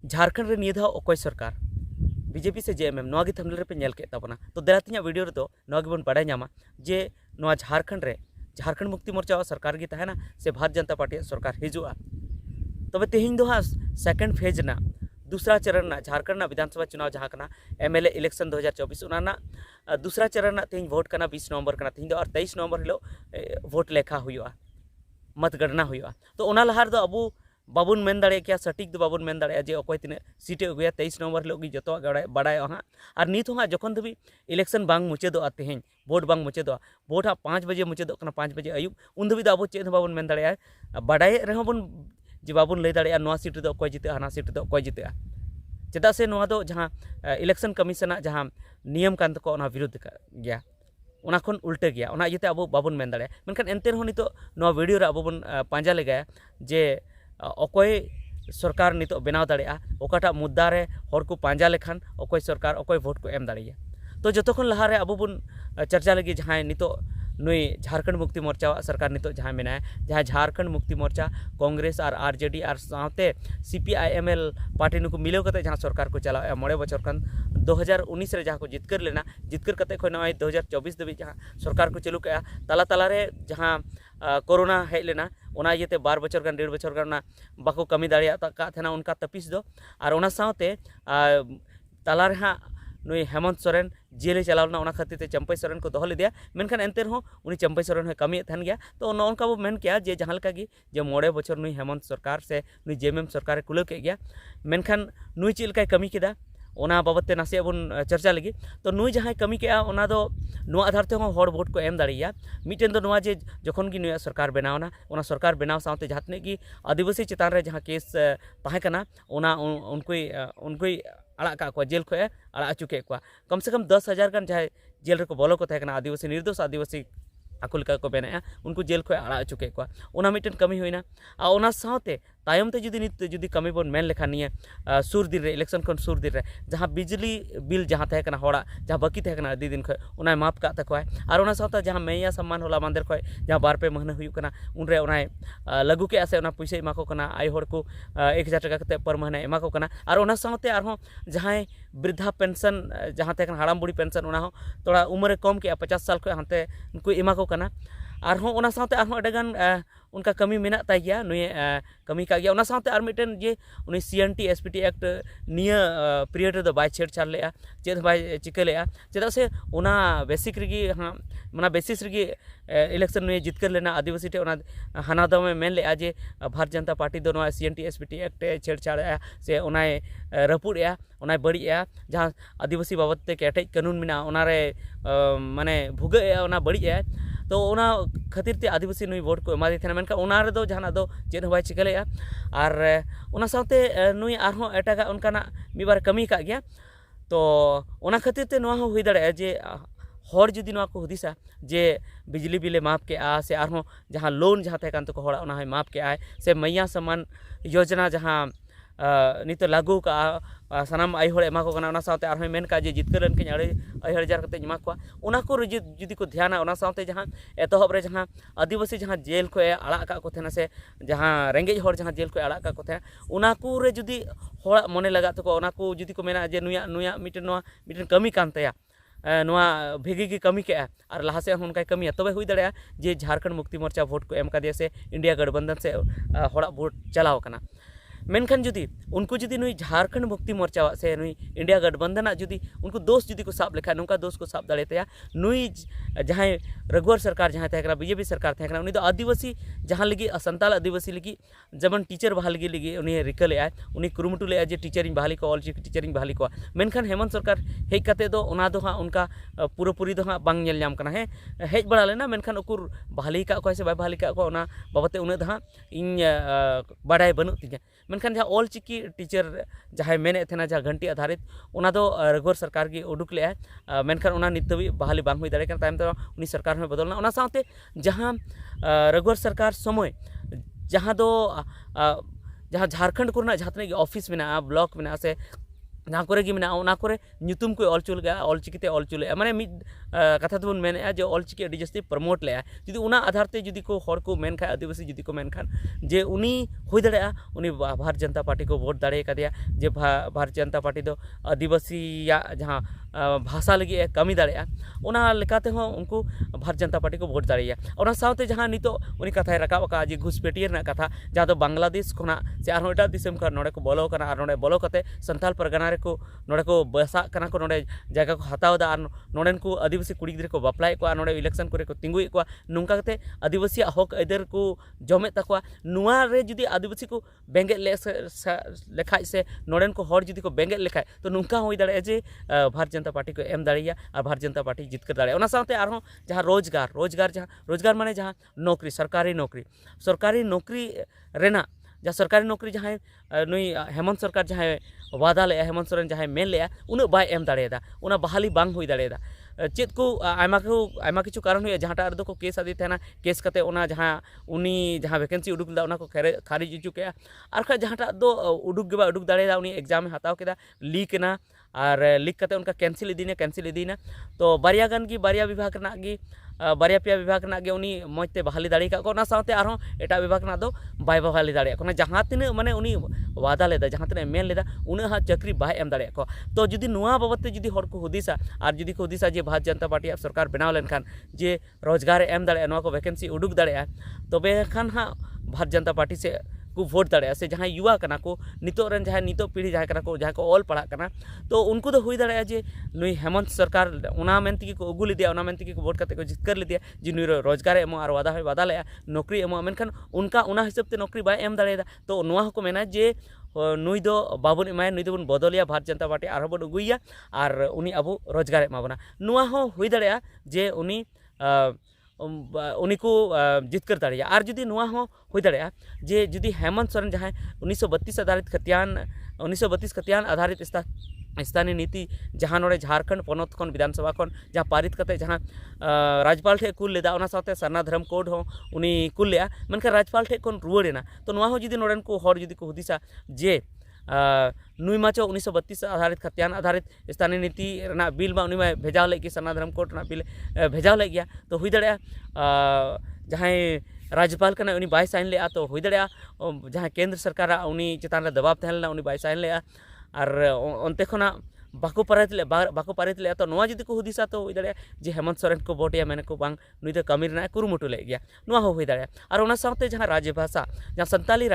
झारखंड रे निये धाव अकोय सरकार बीजेपी से जेएमएम नोआ गे थंबनेल रे पे नेल के ताबना तो देलातिया वीडियो रे तो नोआ गे बन बाडाय ᱧᱟᱢᱟ जे नोआ झारखंड रे झारखंड मुक्ति मोर्चा सरकार गे तहना से भारत जनता पार्टी सरकार हिजुआ तबे तेहिं दो हा सेकंड फेज ना दूसरा चरण ना झारखंड ना विधानसभा चुनाव जहाँ कना एमएलए इलेक्शन 2024 उना दूसरा चरण ना तेहिं वोट कना 20 नवंबर कना तेहिं दो और 23 नवंबर हिलो वोट लेखा हुआ मतगणना हुआ तो उना लहार दो अबू बाबुन मेन दाड़े क्या सटीक दो बाबुन मेन दाड़े जे अकोय तिने सीटे अगुया 23 नवंबर हिलो जो बाड़ाय हाँ और नित हाँ जखन धबी इलेक्शन बांग मुचादों तेहें वोट बांग मुचादों वोट हाँ 5 बजे मुचादों 5 बजे अयुब उन धबी अब चेद बाबुन मेन दाड़े बाड़ाय रहो बन जे बाबुन लय दाड़े नोआ सीट दो अकोय जिते हाना सीट दो अकोय जिते चेदा से नोआ दो जहाँ इलेक्शन कमीशन जहाँ नियम कान तको ओना विरुद्ध गया ओना खन उल्टे गया ओना इयते अब बाबुन मेन दाड़े मेनखान एनते रहो नितो नोआ वीडियो रे अब बन पांजा लेगा जे अकोय सरकार नितो बनाव दाड़ेया ओकाटा मुद्दा रे हर को पांजा लेखान अकोय सरकार अकोय वोट को एम दाड़ेया तो जतोखन लहा रे अब बन चर्चा लगी जहाँ नितो नुई झारखंड मुक्ति मोर्चा सरकार नितो जहाँ मेना जहाँ झारखंड मुक्ति मोर्चा कांग्रेस और आरजेडी और साथे सीपीआईएमएल पार्टी नुकु मिलेव कते जहाँ सरकार को चलाव मोड़े बचर खान 2019 रे जहाँ को जितकर लेना जितकर कते खो नय 2024 दबी जहाँ सरकार को चालू कया तला तला रे जहाँ कोरोना हेज लेना ओना इयते 12 बचर गान 1.5 बचर गान बाको कमी दाड़िया का थेना उनका तपिस दो और ओना साथे तला रे हाँ नुई हेमंत सोरेन जेले चलावना ओना खातिर ते चंपई सोरेन को दोह लेदिया मेनखान एनते रहो उनी चंपई सोरेन हो कमी थान गया तो नौका वो मेन किया जे जहाँ लका जे मोड़े बचर नुई हेमंत सरकार से नुई जेएमएम सरकार कुल के गया मेनखान नुई चेल का कमी केदा ओना बाबते नासिया बन चर्चा लगी तो नुई जहाँ कमी के ओना दो नुआ आधार ते हर वोट को एम दाड़िया मिटेन दो नुआ जे जखन की नुआ सरकार बनावना ओना सरकार बनाव साथे जहातने की आदिवासी चितान रे जहाँ केस ताहे कना ओना उनको आड़ा का जेल खो आड़ा चुके कम से कम 10,000 गान जहाँ जेल रे को बोलो को तहकना आदिवासी निर्दोष आदिवासी आकुल का को बनाया उनको जेल खो आड़ा चुके ओना मिटेन कमी हुईना आ ओना साथे तायम ते जुदी कमी बन मेन लेखा निये सुर दिन रे इलेक्शन खन सुर दिन रे जहाँ बिजली बिल जहाँ तहकना होड़ा जहाँ बाकी तहकना आदि दिन खो ओना माफ का तकोय और ओना साथे जहाँ मैया सम्मान होला मांदेर खो जहाँ 2 महीना हुई कना उनरे ओना लागू के आसे ओना पैसा एमा को कना आय हर को 1000 टाका कते पर महीना एमा को कना और ओना साथे आरो जहाँ वृद्धा पेंशन जहाँ तहकना हाड़ाम बुढ़ी पेंशन ओना हो थोड़ा उम्र कम के 50 साल खो हानते उनको एमा को कना आरहों ओना साथे आरहों अडेगान उनका कमी मेना ताई गया नुए कमी का गया ओना साथे आर मिटेन जे उनी सीएनटी एसपीटी एक्ट निया पीरियड रे दो बाय छेड़छाड़ लेया चेद बाय चिका लेया चेदा से ओना बेसिक रेगी हाँ मना बेसिस रेगी इलेक्शन नुए जितकर लेना आदिवासी टे ओना हाना दो में मेन लेया जे भारत जनता पार्टी दो नोआ सीएनटी एसपीटी एक्ट छेड़छाड़ से ओनाय रपुड़या ओनाय बड़िया जहाँ आदिवासी बाबत ते केटेज कानून मेना ओना रे माने भुगे ओना बड़िया तो ओना खातिर ते आदिवासी नुई वोट को एमा देना मेनका ओना रे दो जहाना दो चेद हो बाय चिकलेया और ओना साथे नुई आरहों एटागा उनकाना मिबार कमी का गया तो ओना खातिर ते नोआ हुई दाड़े जे हर जुदी नोआ को हुदिसा जे बिजली बिले माफ के आ से आरहों जहाँ लोन जहाँ तहकान तो हड़ा ओना माफ के आए से मैया सम्मान योजना जहाँ नित लागू का सानाम आई हर एमा को कना ओना साथे आरहों मेन का जे जितकर के 2,000 कते एमा को ओना को जुदी को ध्यान ओना साथे जहाँ एतहब रे जहाँ आदिवासी जहाँ जेल को आड़ा का को थेना से जहाँ रेंगेज हर जहाँ जेल को आड़ा का को थे ओना को रे जुदी हर मने लगा तो ओना को जुदी को मेना जे नुया मिटेन कमी कान तया नोआ भेगी की कमी के और लहा से उनका कमी तबे हुई दाड़े जे झारखंड मुक्ति मोर्चा वोट को एम का दिया से इंडिया गठबंधन से हड़ा वोट चलाव कना मेनखान जुदी उनको जुदी नुई झारखंड मुक्ति मोर्चा से नुई इंडिया गठबंधन जुदी उनको दोष जुदी को साब लेखा नुका दोष को साब दाड़ेतया नुई जहाँ रघुवर सरकार जहाँ तहकना बीजेपी सरकार तहकना उनी दो आदिवासी जहाँ लगी संताल आदिवासी लगी जमन टीचर बहाली लगी उनी रिकल उनी कुरुमुटु ले जे टीचरिंग बहाली को ऑल टीचरिंग बहाली को मेनखान हेमंत सरकार हेज कते दो ओना दो हाँ उनका पूरी दो हाँ बांग नेल नाम कना है हेज बड़ा लेना मेनखान उकुर बहाली का को से बाय बहाली का को ओना बाबते उन हाँ इन बाडाय बनु तिया मेनखान जहाँ ऑल चिकी टीचर जहाँ मेने थे जहाँ घंटी आधारित ओना दो रघुवर सरकार की उडुक ले मेनखान ओना नित भी बहाली बांग हुई दाड़े कना तायम तो उनी सरकार में बदलना ओना साथे जहाँ रघुवर सरकार समय जहाँ दो जहाँ झारखंड को जहाँ तने ऑफिस में ब्लॉक में से जहाँ कोरे गी मेना ओना कोरे ᱧᱩᱛᱩᱢ को ऑल चुल गया ऑल चिकिते ऑल चुले माने मिद कथा तो बन मेने जो ऑल चिकी अडी जस्ती प्रमोट ले जुदी उना आधार ते जुदी को हर को मेन खा आदिवासी जुदी को मेन खान जे उनी हुई दड़े उनी भारत जनता पार्टी को वोट दाड़े कदिया जे भारत जनता पार्टी दो आदिवासी या जहाँ भाषा लगे कमी दाड़े उना लेकाते हो उनको भारत जनता पार्टी को वोट दाड़े उना साउते जहाँ नितो उनी कथा रकाब का जे घुसपेटिया रना कथा जहाँ तो बांग्लादेश खुना से आर एटा दिसम का नोडे को बोलो कना आर नोडे बोलो कते संथाल परगना को नोडे को बसा कना को नोडे जगह को हतावदा आर नोडेन को आदिवासी कुड़ी गिद्रा को बापलाय को नोडे इलेक्शन करे को तिंगुई को नुंका कते आदिवासी हक अदर को जमे तकवा नुआ रे जुदी आदिवासी को बेंगे लेखाय से नोडेन को हर जुदी को बेंगे लेखाय तो नुंका होई दाड़े जे भारत जनता पार्टी को एम दाड़िया और भारत जनता पार्टी जितकर दाड़े उना साथे आरो जहाँ रोजगार माने जहाँ नौकरी सरकारी नौकरी रेना जहाँ सरकारी नौकरी जहाँ नुई हेमंत सरकार जहाँ वादा ले हेमंत सोरेन जहाँ मेन ले उन बाय एम दाड़ेदा उना बहाली बांग हुई दाड़ेदा चेत को आयमा किछु कारण हुई जहाँ टार दो को केस आदि थे केस कते उना जहाँ उनी जहाँ वैकेंसी उडुक दा उना को खारिज इचु के आर खा जहाँ टार दो उडुक दाड़ेदा उनी एग्जाम में हताव केदा लीक ना और लीक कते उनका कैंसिल इदीना तो बारिया गान की बारिया विभाग ना गी बारिया पेया विभाग ना गे उनी मजते बहाली दाड़ी का को ना साथे आरो एटा विभाग ना दो बाय बहाली दाड़ी को जहाँ तीन माने उनी वादा लेदा जहाँ तीन मेन लेदा उन हाँ चाकरी बाय एम दाड़ी को तो जुदी नुआ बाबते जुदी हर को हुदिसा और जुदी को हुदिसा जे भारत जनता पार्टी सरकार बनाव लेनखान जे रोजगार एम दाड़ी नुआ को वैकेंसी उडुक दाड़ी तबे खान हाँ भारत जनता पार्टी से को वोट दाड़े से जहाँ युवा कना को नितोरन जहाँ नितो पीढ़ी जहाँ को ऑल पढ़ा कना तो उनको तो हुई दाड़े जे नुई हेमंत सरकार उना मेनती को अगू लिदिया उना मेनती को वोट करते को जितकर लिदिया जे नुई रोजगार एमो और वादा ले नौकरी एमो मेनखान उनका उना हिसाब से नौकरी बाय एम दाड़ेदा तो नुआ को मेना जे नुई दो बाबुन एमाय नुई दोबन बदलिया भारत जनता पार्टी आरो बन अगुइया और उनी अब रोजगार एमा बना नुआ हो हुई दाड़े जे उनी उनी को जितकर दाड़िया और जुदी नुआ हो हुई दाड़िया जे जुदी हेमंत सोरेन जहाँ 1932 आधारित खतियान आधारित स्थानीय नीति जहाँ नोड़े झारखंड पनत खन विधानसभा खन जहाँ पारित करते जहाँ राज्यपाल ठे कुल लेदा उना साथे सरना धर्म कोड हो उनी कुल लेया मेनखान राज्यपाल ठे खन रुवाड़ेना तो नुआ हो जुदी नोड़ेन को हर जुदी को हुदिसा जे नुई माचो 1932 आधारित खतियान आधारित स्थानीय नीति रना बिल मा उनी मा भेजाव ले कि सरना धर्म कोड रना बिल भेजाव ले गया तो हुई दाड़े जहाँ राज्यपाल कना उनी बाय साइन ले तो हुई दाड़े जहाँ केंद्र सरकार उनी चितान रे दबाव तहन लेना उनी बाय साइन ले और अंते खना बाको पारित ले तो नोआ जुदी को हुदिसा तो हुई दाड़े जे हेमंत सोरेन को वोट या मेने को बांग नुई दो कमी रना कुरुमुटु ले गया नुआ हो हुई दाड़े और उना साथे जहाँ राजभाषा जहाँ संताली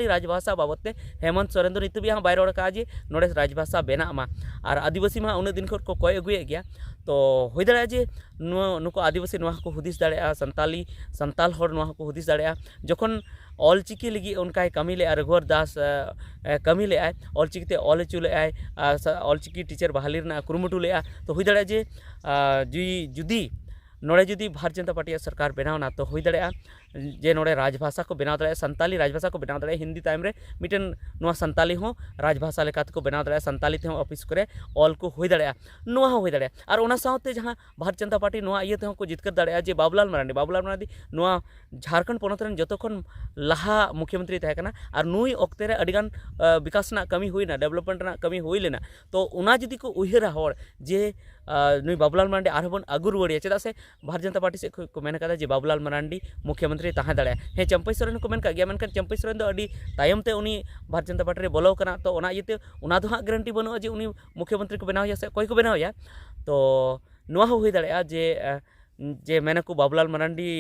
राजभाषा बाबते हेमंत सोरेन दो नित भी यहाँ बाय रोड का जे नोड़े राजभाषा बेना मा और आदिवासी मा उन दिन को कोय अगुए गया तो हुई दाड़े जे नुको आदिवासी नुआ को हुदिस दाड़े संताल हर नुआ को हुदिस दाड़े जखन ऑल चिकी लगी उनका कमी ले रघुवर दास कमी ले ऑल चिकीते ऑल चुले ऑल चिकी टीचर बहाली कुरुमुटु ले तो हुई दाड़े जे जुदी नोड़े जुदी भारत जनता पार्टी सरकार बनावना तो हुई दाड़े जे नोड़े राजभाषा को बनाव दाड़े संताली राजभाषा को बनाव दाड़े हिंदी ताइम रे मिटन नुआ संताली हो राजभाषा लेकात को बनाव दाड़े संताली ते ऑफिस करे ऑल को हुई दाड़े नुआ हुई दाड़े और उना साथे जहाँ भारत जनता पार्टी नुआ इये ते को जितकर दाड़े जे बाबूलाल मरांडी नुआ झारखंड पोनत रन जतो खन लाहा मुख्यमंत्री तहे कना और नुई ओक्ते रे अडिगान विकास ना कमी हुईना डेवलपमेंट ना कमी हुई लेना तो उना जुदी को उहिरा होड़ जे नुई बाबूलाल मरांडी आरो बन आगु रुवाड़िया चेदा से भारत जनता पार्टी से को मेन कदा जे बाबूलाल मरांडी मुख्यमंत्री तहाँ दाड़े हे चंपई सोरेन को मेन का गया मेनखान चंपई सोरेन दो अडी तायम ते उनी भारत जनता पार्टी रे बोलो कना तो उना इते उना दो हाँ गारंटी बनो जे उनी मुख्यमंत्री को बनाव या से कोई को बनाव या तो नुआ हो हुई दाड़े जे मेने को बाबूलाल मरांडी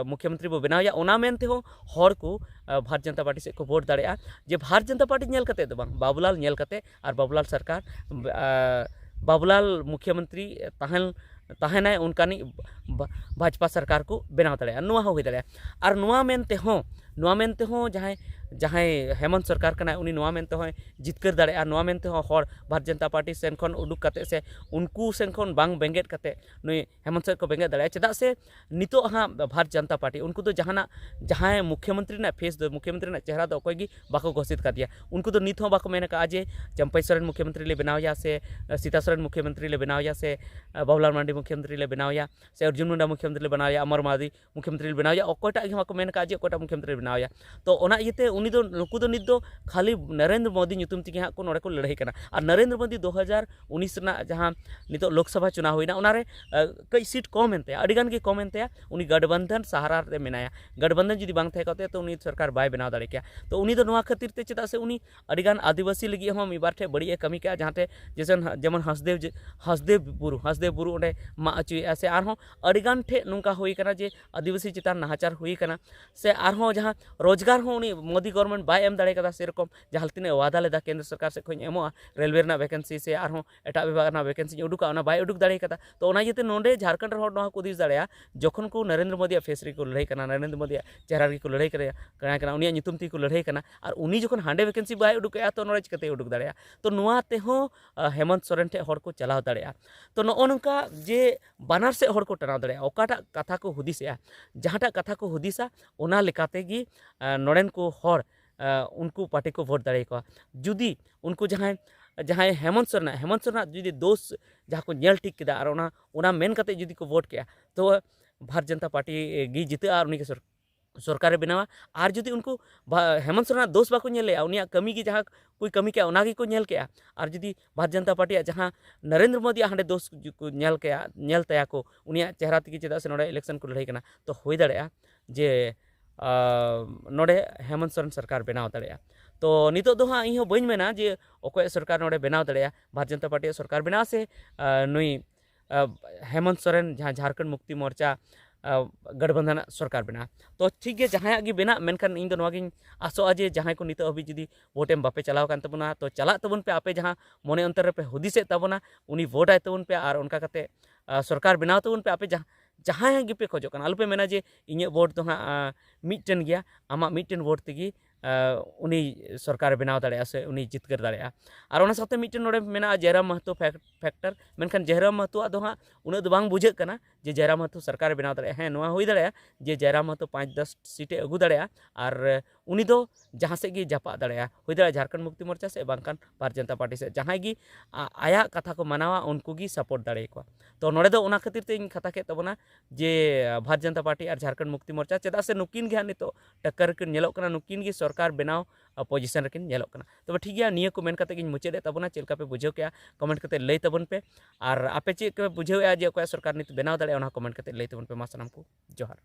मुख्यमंत्री बो बनाव या उना मेनते हो हर को भारत जनता पार्टी से को वोट दाड़े जे भारत जनता पार्टी नेल कते दो बांग बाबूलाल नेल कते और बाबूलाल सरकार बाबूलाल मुख्यमंत्री तहना उनकानी भाजपा सरकार को बनाव दाड़े नुआ हो हुई दाड़े और नुआ मेनते हो जहाँ हेमंत सरकार कना उनी नुआ मेनते हो जितकर दाड़े नुआ मेनते हो हर भारत जनता पार्टी सेन खन उडुक कते से उनको सेन खन बांग बेंगेट कते नुई हेमंत सर को बेंगेट दाड़े चेदा से नितो हाँ भारत जनता पार्टी उनको तो जहाँ मुख्यमंत्री ना फेस दो मुख्यमंत्री ना चेहरा दो कोई बाको घोषित कर दिया उनको तो नित हो बाको मेन का जे चंपई सोरेन मुख्यमंत्री ले बनाव या से सीता सोरेन मुख्यमंत्री ले बनाव या से बाबूलाल मरांडी मुख्यमंत्री ले बनाव या से अर्जुन मुंडा मुख्यमंत्री ले बनाव या अमर मादी मुख्यमंत्री ले बनाव या कोटा बाको मेन का जे कोटा मुख्यमंत्री बनाया तो ओना इयते उनी दो नुकु दो नित दो खाली नरेंद्र मोदी ᱧᱩᱛᱩᱢ तेगे हाँ को नोड़े को लड़ाई करना और नरेंद्र मोदी 2019 रना जहाँ नितो लोकसभा चुनाव हुईना उनारे कई सीट कम एनते अडिगान के कम एनते उनी गठबंधन सहारा रे मेनाया गठबंधन जुदी बांग थे कते तो उनी सरकार बाय बनाव दाड़े क्या तो उनी दो नोआ खातिर ते चेदा से उनी अडिगान आदिवासी लगी हम मिबार ठे बड़ी कमी क्या जहाँ जैसे जेमन हंसदेव बुरु ओंडे मा अचुए से आरहों अडिगान ठे नुंका हुई कना जे आदिवासी चितान नाहाचार हुई कना से आरहों जहाँ रोजगार हो उनी मोदी गवर्नमेंट बाय एम दाड़े कदा सेरकम जहाँ तीन वादा लेदा केंद्र सरकार से खोज एमोआ रेलवे ना वैकेंसी से आरहों एटा विभाग ना वैकेंसी उडुका ना बाय उडुक दाड़े कदा तो ओना इयते नोंडे झारखंड रे हर नोहा को दिस दाड़ेया जखन को नरेंद्र मोदी फेस रे को लड़ाई कना नरेंद्र मोदी चेहरा रे को लड़ाई कना उनी ᱧᱩᱛᱩᱢ ती को लड़ाई कना और उनी जखन हांडे वैकेंसी बाय उडुकया तो नोड़े चिकते उडुक दाड़ेया तो नोआ तेहो हेमंत सोरेन ठे हर को चलाव दाड़ेया तो नो नोंका जे बानार से हर को टनाव दाड़ेया ओकाटा कथा को हुदिसया जहाँटा कथा को हुदिसा ओना लेकाते गी नोड़ेन को हर उनको पार्टी को वोट दाड़े को जुदी उनको जहाँ हेमंत सोरेन जुदी दोष जहाँ को नेल ठीक किदा और ओना मेन कते जुदी को वोट किया तो भारतीय जनता पार्टी गी जीता और उनके सरकार बनावा और जुदी उनको हेमंत सोरेन दोष बाको नेले उनिया कमी की जहाँ कोई कमी क्या उनागी को नेल के और जुदी भारतीय जनता पार्टी जहाँ नरेंद्र मोदी हांडे दोष को नेल तया को उनिया चेहरा तक चेदा से नोड़े इलेक्शन को लड़ाई कना तो हुई दाड़ेया जे नोड़े हेमंत सोरेन सरकार बनाव दाड़ेया तो नितो दो हाँ इन बी मेना जे अकोय सरकार नोड़े बनाव दाड़ेया भारतीय जनता पार्टी सरकार बना से नुई हेमंत सोरेन जहाँ झारखंड मुक्ति मोर्चा गठबंधन सरकार बना तो ठीक है जहाँ गी बना मेनखान इन गिन आसोआ जे जहाँ को नित हबी जुदी वोटेम बापे चलाव कान तबना तो चला तबन पे आपे जहाँ मने अंतर पे हुदिसे तबना उनी वोट आय तबन पे और उनका कते सरकार बनाव तबन पे आपे जहाँ गे पे खोजो कान आलुपे मेना जे इᱧ वोट तो हाँ मिट्टन गया आमा मिट्टन वोट तेगी उनी सरकार बनाव दाड़े से उनी जितगर दाड़े और ओना साथे मिट्टन नोड़े मेना जयराम महतो फैक्टर मेनखान जयराम महतो दो हाँ उना दो बांग बुझे कना जे जयराम महतो सरकार बनाव दाड़े हाँ नोआ हुई दाड़े जे जयराम महतो 5-10 सीटे अगू दाड़े और उनी दो जहाँ से गी जापा दाड़े हुई दाड़े झारखंड मुक्ति मोर्चा से बांकान भारतीय जनता पार्टी से जहाँ गी आया कथा को मानावा उनको गी सपोर्ट दाड़े को तो नोड़े दो ओना खातिर ते इन कथा के तबना जे भारतीय जनता पार्टी और झारखंड मुक्ति मोर्चा चेदा से नुकिन गे नितो टक्कर किन नेलोग कना नुकिन गी सरकार बनाव पोजिशन रेकिन नेलोग कना तबे ठीक गया निया को मेन कते गिन मुचादे तबना चेलका पे बुझाव के कमेंट कते लई तबन पे और आपे चे बुझाव जे सरकार नित बनाव दाड़े ओना कमेंट कते लई तबन पे मा सनाम को जोहार।